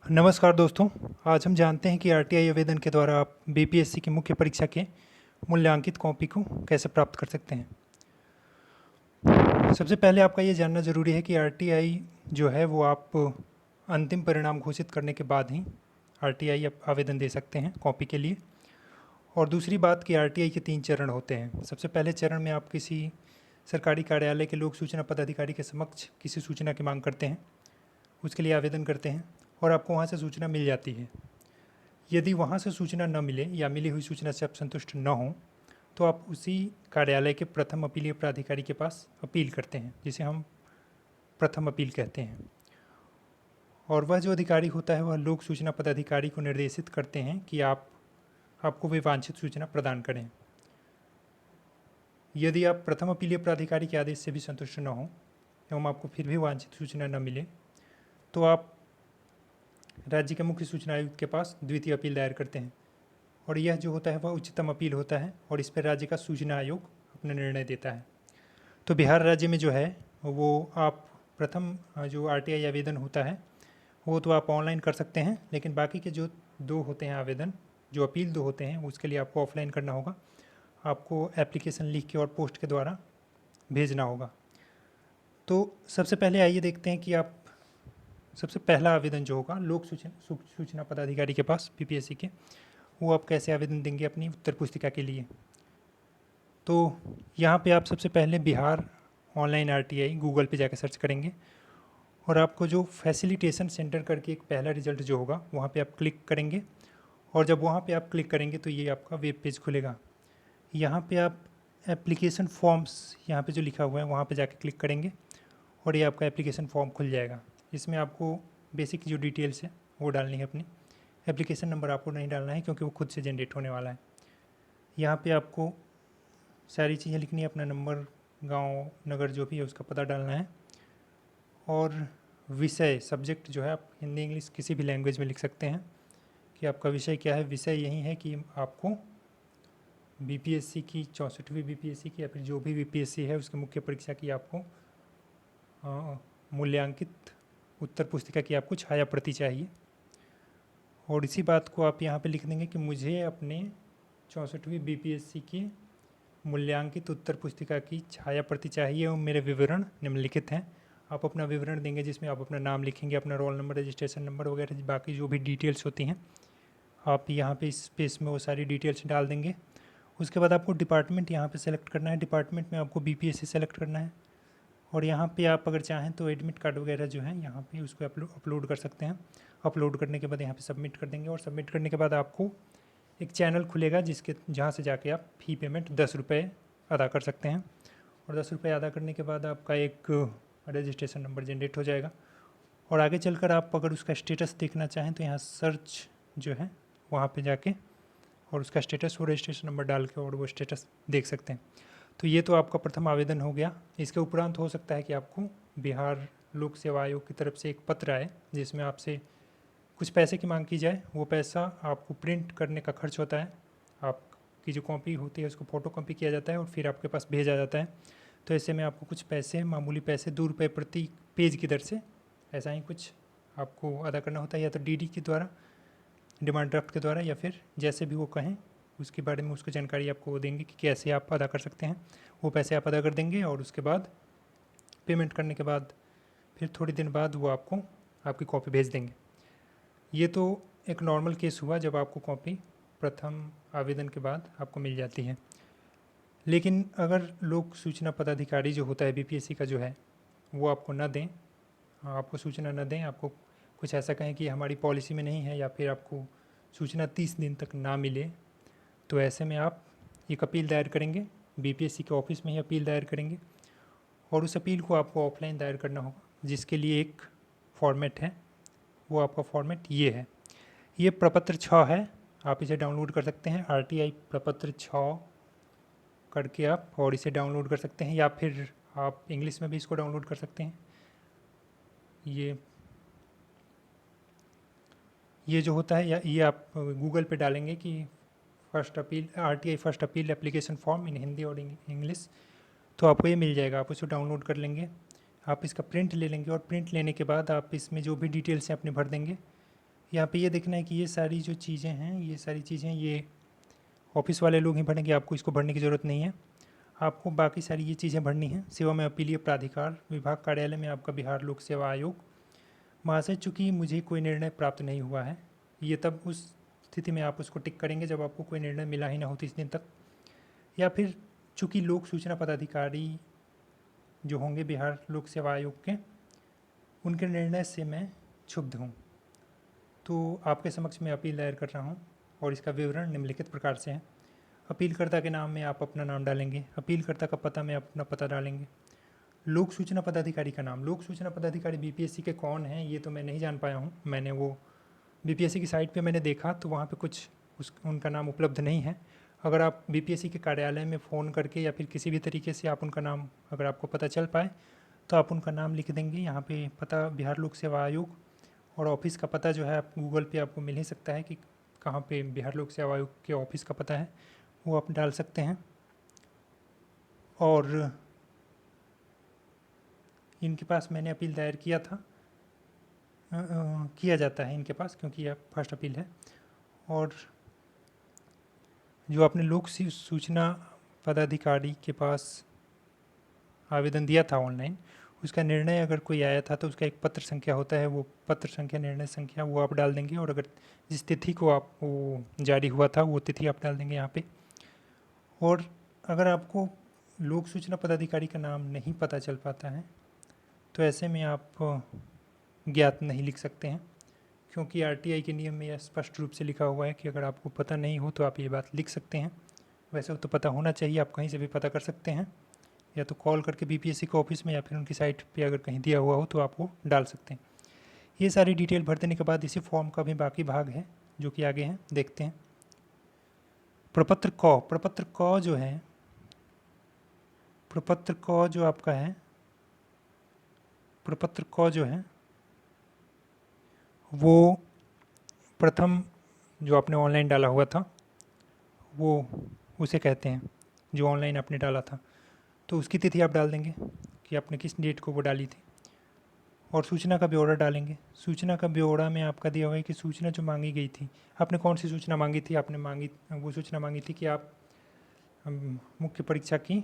नमस्कार दोस्तों। आज हम जानते हैं कि आरटीआई आवेदन के द्वारा आप बीपीएससी की मुख्य परीक्षा के मूल्यांकित कॉपी को कैसे प्राप्त कर सकते हैं। सबसे पहले आपका ये जानना ज़रूरी है कि आरटीआई जो है वो आप अंतिम परिणाम घोषित करने के बाद ही आरटीआई आवेदन दे सकते हैं कॉपी के लिए। और दूसरी बात कि आरटीआई के 3 चरण होते हैं। सबसे पहले चरण में आप किसी सरकारी कार्यालय के लोक सूचना पदाधिकारी के समक्ष किसी सूचना की मांग करते हैं, उसके लिए आवेदन करते हैं और आपको वहाँ से सूचना मिल जाती है। यदि वहाँ से सूचना न मिले या मिली हुई सूचना से आप संतुष्ट न हों तो आप उसी कार्यालय के प्रथम अपीलीय प्राधिकारी के पास अपील करते हैं, जिसे हम प्रथम अपील कहते हैं। और वह जो अधिकारी होता है वह लोक सूचना पदाधिकारी को निर्देशित करते हैं कि आपको वे वांछित सूचना प्रदान करें। यदि आप प्रथम अपीलीय प्राधिकारी के आदेश से भी संतुष्ट न हों एवं आपको फिर भी वांछित सूचना न मिले तो आप राज्य के मुख्य सूचना आयुक्त के पास द्वितीय अपील दायर करते हैं। और यह जो होता है वह उच्चतम अपील होता है और इस पर राज्य का सूचना आयोग अपना निर्णय देता है। तो बिहार राज्य में जो है वो आप प्रथम जो आरटीआई आवेदन होता है वो तो आप ऑनलाइन कर सकते हैं, लेकिन बाकी के जो 2 होते हैं आवेदन, जो अपील 2 होते हैं, उसके लिए आपको ऑफलाइन करना होगा। आपको एप्लीकेशन लिख के और पोस्ट के द्वारा भेजना होगा। तो सबसे पहले आइए देखते हैं कि आप सबसे पहला आवेदन जो होगा लोक सूचना पदाधिकारी के पास बीपीएससी के, वो आप कैसे आवेदन देंगे अपनी उत्तर पुस्तिका के लिए। तो यहाँ पे आप सबसे पहले बिहार ऑनलाइन आरटीआई गूगल पे जाकर सर्च करेंगे और आपको जो फैसिलिटेशन सेंटर करके एक पहला रिजल्ट जो होगा वहाँ पे आप क्लिक करेंगे। और जब वहाँ पे आप क्लिक करेंगे तो ये आपका वेब पेज खुलेगा। यहाँ पे आप एप्लीकेशन फॉर्म्स, यहाँ पे जो लिखा हुआ है वहाँ पे जाके क्लिक करेंगे और ये आपका एप्लीकेशन फॉर्म खुल जाएगा। इसमें आपको बेसिक जो डिटेल्स है वो डालनी है अपनी। एप्लीकेशन नंबर आपको नहीं डालना है क्योंकि वो खुद से जनरेट होने वाला है। यहाँ पे आपको सारी चीज़ें लिखनी है, अपना नंबर, गांव, नगर जो भी है उसका पता डालना है। और विषय, सब्जेक्ट जो है आप हिंदी इंग्लिश किसी भी लैंग्वेज में लिख सकते हैं कि आपका विषय क्या है। विषय यही है कि आपको बीपीएससी की 64वीं बीपीएससी की या फिर जो भी बीपीएससी है उसकी मुख्य परीक्षा की आपको मूल्यांकित उत्तर पुस्तिका की आपको छाया प्रति चाहिए। और इसी बात को आप यहाँ पे लिख देंगे कि मुझे अपने 64वीं बीपीएससी की मूल्यांकित उत्तर पुस्तिका की छाया प्रति चाहिए और मेरे विवरण निम्नलिखित हैं। आप अपना विवरण देंगे जिसमें आप अपना नाम लिखेंगे, अपना रोल नंबर, रजिस्ट्रेशन नंबर वगैरह बाकी जो भी डिटेल्स होती हैं आप यहाँ पे इस स्पेस में वो सारी डिटेल्स डाल देंगे। उसके बाद आपको डिपार्टमेंट यहाँ पे सेलेक्ट करना है। डिपार्टमेंट में आपको बीपीएससी सेलेक्ट करना है और यहाँ पे आप अगर चाहें तो एडमिट कार्ड वगैरह जो है यहाँ पे उसको अपलोड कर सकते हैं। अपलोड करने के बाद यहाँ पे सबमिट कर देंगे और सबमिट करने के बाद आपको एक चैनल खुलेगा जहाँ से जाके आप फ़ी पेमेंट 10 रुपये अदा कर सकते हैं। और 10 रुपये अदा करने के बाद आपका एक रजिस्ट्रेशन नंबर जनरेट हो जाएगा। और आगे चलकर आप अगर उसका स्टेटस देखना चाहें तो यहाँ सर्च जो है वहाँ पे जाके और उसका स्टेटस और रजिस्ट्रेशन नंबर डाल के और वो स्टेटस देख सकते हैं। तो ये तो आपका प्रथम आवेदन हो गया। इसके उपरांत हो सकता है कि आपको बिहार लोक सेवा आयोग की तरफ से एक पत्र आए जिसमें आपसे कुछ पैसे की मांग की जाए। वो पैसा आपको प्रिंट करने का खर्च होता है। आपकी जो कॉपी होती है उसको फ़ोटो कॉपी किया जाता है और फिर आपके पास भेजा जाता है। तो ऐसे में आपको कुछ पैसे, मामूली पैसे, 2 रुपये प्रति पेज की दर से ऐसा ही कुछ आपको अदा करना होता है, या तो डीडी के द्वारा, डिमांड ड्राफ्ट के द्वारा, या फिर जैसे भी वो कहें उसके बारे में उसको जानकारी आपको देंगे कि कैसे आप अदा कर सकते हैं। वो पैसे आप अदा कर देंगे और उसके बाद पेमेंट करने के बाद फिर थोड़ी दिन बाद वो आपको आपकी कॉपी भेज देंगे। ये तो एक नॉर्मल केस हुआ जब आपको कॉपी प्रथम आवेदन के बाद आपको मिल जाती है। लेकिन अगर लोक सूचना पदाधिकारी जो होता है बीपीएससी का जो है वो आपको न दें, आपको सूचना न दें, आपको कुछ ऐसा कहें कि हमारी पॉलिसी में नहीं है, या फिर आपको सूचना 30 दिन तक ना मिले, तो ऐसे में आप एक अपील दायर करेंगे, बीपीएससी के ऑफिस में ही अपील दायर करेंगे। और उस अपील को आपको ऑफलाइन दायर करना होगा, जिसके लिए एक फॉर्मेट है। वो आपका फॉर्मेट ये है। ये प्रपत्र 6 है, आप इसे डाउनलोड कर सकते हैं। आरटीआई प्रपत्र 6 करके आप और इसे डाउनलोड कर सकते हैं, या फिर आप इंग्लिश में भी इसको डाउनलोड कर सकते हैं। ये जो होता है, या ये आप गूगल पे डालेंगे कि first appeal, RTI first appeal application form in Hindi और इंग्लिश, तो आपको ये मिल जाएगा। आप उसे डाउनलोड कर लेंगे, आप इसका प्रिंट ले लेंगे और प्रिंट लेने के बाद आप इसमें जो भी डिटेल्स हैं अपने भर देंगे। यहाँ पे ये देखना है कि ये सारी जो चीज़ें हैं, ये सारी चीज़ें ये ऑफिस वाले लोग ही भरेंगे, आपको इसको भरने की ज़रूरत नहीं है। आपको बाकी सारी ये चीज़ें भरनी हैं। सेवा में अपीलीय प्राधिकार विभाग कार्यालय में आपका बिहार लोक सेवा आयोग। महाशय, चूँकि मुझे कोई निर्णय प्राप्त नहीं हुआ है, ये तब उस स्थिति में आप उसको टिक करेंगे जब आपको कोई निर्णय मिला ही ना हो 30 दिन तक, या फिर चूँकि लोक सूचना पदाधिकारी जो होंगे बिहार लोक सेवा आयोग के, उनके निर्णय से मैं क्षुब्ध हूँ। तो आपके समक्ष मैं अपील दायर कर रहा हूँ और इसका विवरण निम्नलिखित प्रकार से है। अपीलकर्ता के नाम में आप अपना नाम डालेंगे, अपीलकर्ता का पता में अपना पता डालेंगे, लोक सूचना पदाधिकारी का नाम। लोक सूचना पदाधिकारी बीपीएससी के कौन हैं ये तो मैं नहीं जान पाया हूँ। मैंने वो बीपीएससी की साइट पे मैंने देखा तो वहाँ पे कुछ उनका नाम उपलब्ध नहीं है। अगर आप बीपीएससी के कार्यालय में फ़ोन करके या फिर किसी भी तरीके से आप उनका नाम अगर आपको पता चल पाए तो आप उनका नाम लिख देंगे। यहाँ पे पता बिहार लोक सेवा आयोग और ऑफिस का पता जो है आप गूगल पे आपको मिल ही सकता है कि कहाँ पे बिहार लोक सेवा आयोग के ऑफिस का पता है, वो आप डाल सकते हैं। और इनके पास मैंने अपील दायर किया था, किया जाता है इनके पास, क्योंकि यह फर्स्ट अपील है। और जो आपने लोक सूचना पदाधिकारी के पास आवेदन दिया था ऑनलाइन, उसका निर्णय अगर कोई आया था तो उसका एक पत्र संख्या होता है, वो पत्र संख्या, निर्णय संख्या वो आप डाल देंगे। और अगर जिस तिथि को आप वो जारी हुआ था वो तिथि आप डाल देंगे यहाँ पे। और अगर आपको लोक सूचना पदाधिकारी का नाम नहीं पता चल पाता है तो ऐसे में आप ज्ञात नहीं लिख सकते हैं, क्योंकि आरटीआई के नियम में यह स्पष्ट रूप से लिखा हुआ है कि अगर आपको पता नहीं हो तो आप ये बात लिख सकते हैं। वैसे तो पता होना चाहिए, आप कहीं से भी पता कर सकते हैं, या तो कॉल करके बीपीएससी के ऑफिस में या फिर उनकी साइट पे अगर कहीं दिया हुआ हो तो आप वो डाल सकते हैं। ये सारी डिटेल भर देने के बाद इसी फॉर्म का भी बाकी भाग है जो कि आगे हैं, देखते हैं। प्रपत्र क जो है, प्रपत्र क जो आपका है, प्रपत्र क जो है वो प्रथम जो आपने ऑनलाइन डाला हुआ था वो उसे कहते हैं, जो ऑनलाइन आपने डाला था। तो उसकी तिथि आप डाल देंगे कि आपने किस डेट को वो डाली थी। और सूचना का ब्यौरा डालेंगे। सूचना का ब्यौरा में आपका दिया हुआ है कि सूचना जो मांगी गई थी, आपने कौन सी सूचना मांगी थी। आपने मांगी वो सूचना मांगी थी कि आप मुख्य परीक्षा की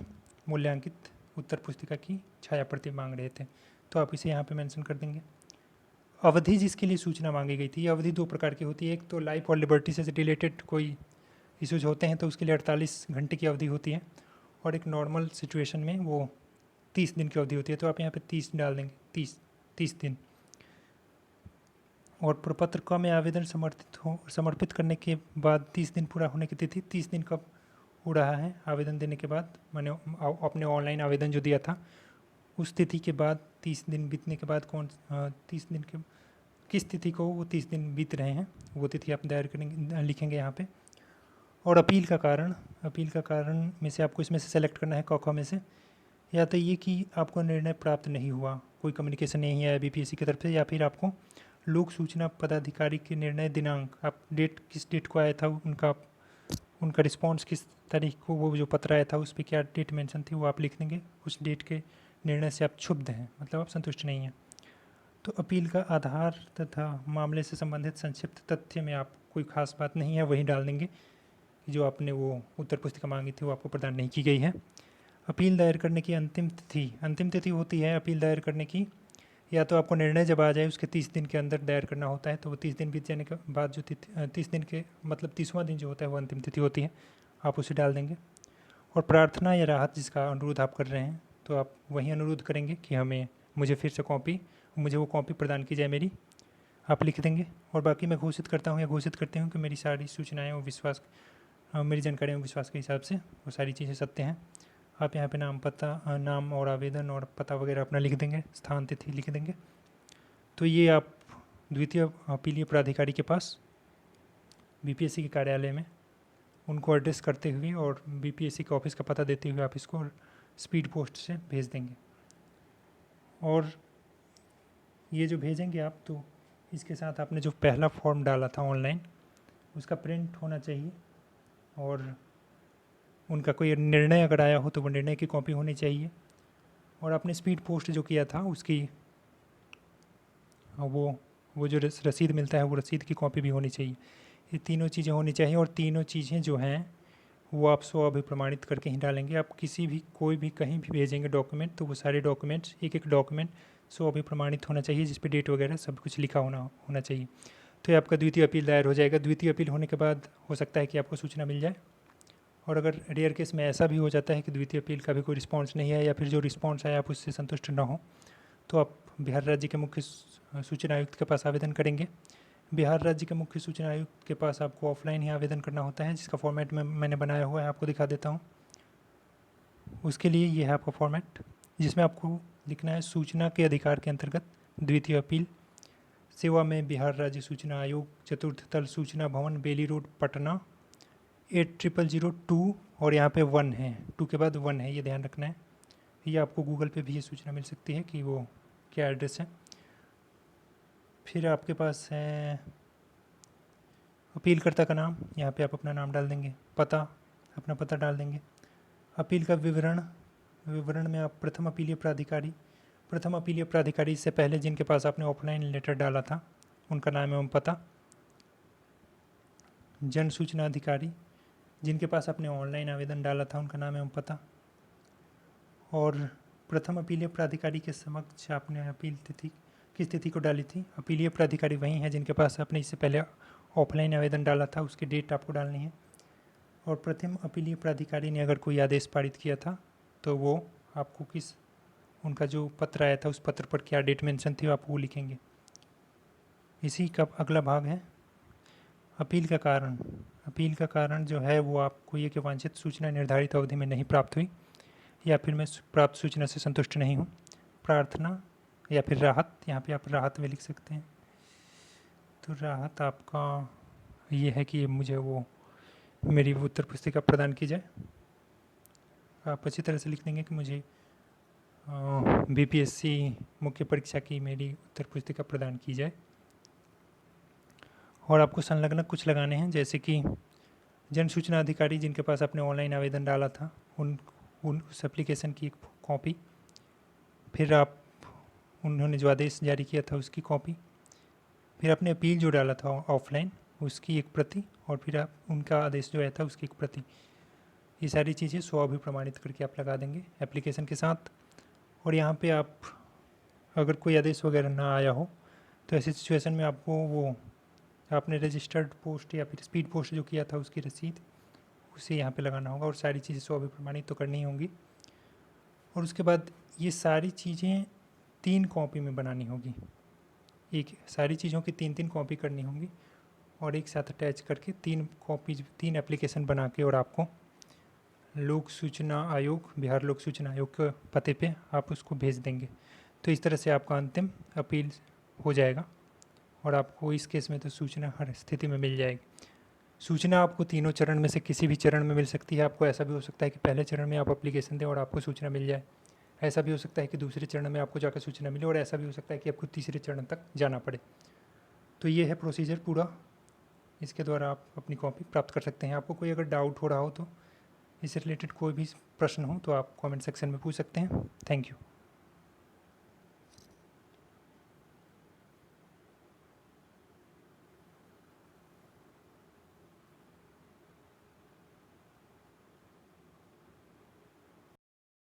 मूल्यांकित उत्तर पुस्तिका की छाया प्रति मांग रहे थे, तो आप इसे यहाँ पे मेंशन कर देंगे। अवधि जिसके लिए सूचना मांगी गई थी, ये अवधि दो प्रकार की होती है। एक तो लाइफ और लिबर्टी से रिलेटेड कोई इश्यूज होते हैं तो उसके लिए 48 घंटे की अवधि होती है, और एक नॉर्मल सिचुएशन में वो 30 दिन की अवधि होती है। तो आप यहाँ पे 30 डाल देंगे, 30 दिन। और प्रपत्र क में आवेदन समर्पित करने के बाद 30 दिन पूरा होने की तिथि, 30 दिन कब हो रहा है आवेदन देने के बाद, मैंने अपने ऑनलाइन आवेदन जो दिया था उस तिथि के बाद 30 दिन बीतने के बाद 30 दिन के किस तिथि को वो 30 दिन बीत रहे हैं वो तिथि आप दायर करेंगे, लिखेंगे यहाँ पे। और अपील का कारण में से आपको इसमें से सेलेक्ट करना है क में से, या तो ये कि आपको निर्णय प्राप्त नहीं हुआ, कोई कम्युनिकेशन नहीं आया बीपीएससी की तरफ से, या फिर आपको लोक सूचना पदाधिकारी के निर्णय दिनांक, आप डेट किस डेट को आया था उनका रिस्पॉन्स किस तारीख को, वो जो पत्र आया था उस पर क्या डेट मेंशन थी वो आप लिख देंगे। उस डेट के निर्णय से आप क्षुब्ध हैं, मतलब आप संतुष्ट नहीं हैं। तो अपील का आधार तथा मामले से संबंधित संक्षिप्त तथ्य में आप कोई खास बात नहीं है वही डाल देंगे कि जो आपने वो उत्तर पुस्तिका मांगी थी वो आपको प्रदान नहीं की गई है। अपील दायर करने की अंतिम तिथि होती है अपील दायर करने की, या तो आपको निर्णय जब आ जाए उसके 30 दिन के अंदर दायर करना होता है, तो वो 30 दिन बीत जाने के बाद जो तिथि 30 दिन के मतलब 30वां दिन जो होता है वो अंतिम तिथि होती है, आप उसे डाल देंगे। और प्रार्थना या राहत जिसका अनुरोध आप कर रहे हैं तो आप वही अनुरोध करेंगे कि मुझे फिर से मुझे वो कॉपी प्रदान की जाए मेरी, आप लिख देंगे। और बाकी मैं घोषित करता हूँ या घोषित करते हूँ कि मेरी सारी सूचनाएँ और मेरी जानकारियों विश्वास के हिसाब से वो सारी चीज़ें सत्य हैं। आप यहाँ पे नाम और आवेदन और पता वगैरह अपना लिख देंगे, स्थान तिथि लिख देंगे। तो ये आप द्वितीय अपीलीय प्राधिकारी के पास बीपीएससी के कार्यालय में उनको एड्रेस करते हुए और बीपीएससी के ऑफिस का पता देते हुए आप इसको स्पीड पोस्ट से भेज देंगे। और ये जो भेजेंगे आप, तो इसके साथ आपने जो पहला फॉर्म डाला था ऑनलाइन उसका प्रिंट होना चाहिए, और उनका कोई निर्णय अगर आया हो तो वो निर्णय की कॉपी होनी चाहिए। और आपने स्पीड पोस्ट जो किया था उसकी वो वो जो रसीद मिलता है वो रसीद की कॉपी भी होनी चाहिए। ये तीनों चीज़ें होनी चाहिए और तीनों चीज़ें जो हैं वो आप स्व अभिप्रमाणित करके ही डालेंगे। आप किसी भी कोई भी कहीं भी भेजेंगे डॉक्यूमेंट तो वो सारे डॉक्यूमेंट्स एक एक डॉक्यूमेंट स्व अभिप्रमाणित होना चाहिए, जिस पे डेट वगैरह सब कुछ लिखा होना चाहिए। तो ये आपका द्वितीय अपील दायर हो जाएगा। द्वितीय अपील होने के बाद हो सकता है कि आपको सूचना मिल जाए, और अगर रेयर केस में ऐसा भी हो जाता है कि द्वितीय अपील का भी कोई रिस्पॉन्स नहीं है या फिर जो रिस्पॉन्स है आप उससे संतुष्ट ना हो, तो आप बिहार राज्य के मुख्य सूचना आयुक्त के पास आवेदन करेंगे। बिहार राज्य के मुख्य सूचना आयुक्त के पास आपको ऑफलाइन ही आवेदन करना होता है, जिसका फॉर्मेट मैंने बनाया हुआ है, आपको दिखा देता हूँ। उसके लिए ये है आपका फॉर्मेट, जिसमें आपको लिखना है सूचना के अधिकार के अंतर्गत द्वितीय अपील सेवा में बिहार राज्य सूचना आयोग, चतुर्थ तल सूचना भवन, बेली रोड, पटना 8002, और यहाँ पे 1 है, 2 के बाद 1 है, ये ध्यान रखना है। ये आपको गूगल पे भी ये सूचना मिल सकती है कि वो क्या एड्रेस है। फिर आपके पास है अपीलकर्ता का नाम, यहाँ पे आप अपना नाम डाल देंगे, पता, अपना पता डाल देंगे। अपील का विवरण में आप प्रथम अपीलीय प्राधिकारी से पहले जिनके पास आपने ऑफलाइन लेटर डाला था उनका नाम एवं पता। जन सूचना अधिकारी जिनके पास आपने ऑनलाइन आवेदन डाला था उनका नाम एवं पता। और प्रथम अपीलीय प्राधिकारी के समक्ष आपने अपील तिथि किस तिथि को डाली थी, अपीलीय प्राधिकारी वही है जिनके पास आपने इससे पहले ऑफलाइन आवेदन डाला था, उसकी डेट आपको डालनी है। और प्रथम अपीलीय प्राधिकारी ने अगर कोई आदेश पारित किया था तो वो आपको उनका जो पत्र आया था उस पत्र पर क्या डेट मेंशन थी आप वो लिखेंगे। इसी का अगला भाग है अपील का कारण। अपील का कारण जो है वो आपको ये कि वांछित सूचना निर्धारित अवधि में नहीं प्राप्त हुई, या फिर मैं प्राप्त सूचना से संतुष्ट नहीं हूँ, प्रार्थना या फिर राहत, यहाँ पे आप राहत में लिख सकते हैं। तो राहत आपका ये है कि मुझे वो मेरी उत्तर पुस्तिका प्रदान की जाए। आप अच्छी तरह से लिख देंगे कि मुझे बीपीएससी मुख्य परीक्षा की मेरी उत्तर पुस्तिका प्रदान की जाए। और आपको संलग्न कुछ लगाने हैं, जैसे कि जन सूचना अधिकारी जिनके पास आपने ऑनलाइन आवेदन डाला था उस एप्लीकेशन की एक कॉपी, फिर आप उन्होंने जो आदेश जारी किया था उसकी कॉपी, फिर आपने अपील जो डाला था ऑफलाइन उसकी एक प्रति, और फिर आप उनका आदेश जो आया था उसकी एक प्रति। ये सारी चीज़ें स्व अभिप्रमाणित करके आप लगा देंगे एप्लीकेशन के साथ। और यहाँ पे आप अगर कोई आदेश वगैरह ना आया हो तो ऐसी सिचुएशन में आपको वो आपने रजिस्टर्ड पोस्ट या फिर स्पीड पोस्ट जो किया था उसकी रसीद उसे यहाँ पे लगाना होगा, और सारी चीज़ें स्व अभिप्रमाणित तो करनी होंगी। और उसके बाद ये सारी चीज़ें 3 कॉपी में बनानी होगी, एक सारी चीज़ों की 3-3 कॉपी करनी होंगी, और एक साथ अटैच करके 3 एप्लीकेशन बना के और आपको लोक सूचना आयोग, बिहार लोक सूचना आयोग के पते पे आप उसको भेज देंगे। तो इस तरह से आपका अंतिम अपील हो जाएगा, और आपको इस केस में तो सूचना हर स्थिति में मिल जाएगी। सूचना आपको तीनों चरण में से किसी भी चरण में मिल सकती है। आपको ऐसा भी हो सकता है कि पहले चरण में आप एप्लीकेशन दें और आपको सूचना मिल जाए, ऐसा भी हो सकता है कि दूसरे चरण में आपको जाकर सूचना मिले, और ऐसा भी हो सकता है कि आपको तीसरे चरण तक जाना पड़े। तो ये है प्रोसीजर पूरा, इसके द्वारा आप अपनी कॉपी प्राप्त कर सकते हैं। आपको कोई अगर डाउट हो रहा हो तो इससे रिलेटेड कोई भी प्रश्न हो तो आप कमेंट सेक्शन में पूछ सकते हैं। Thank you.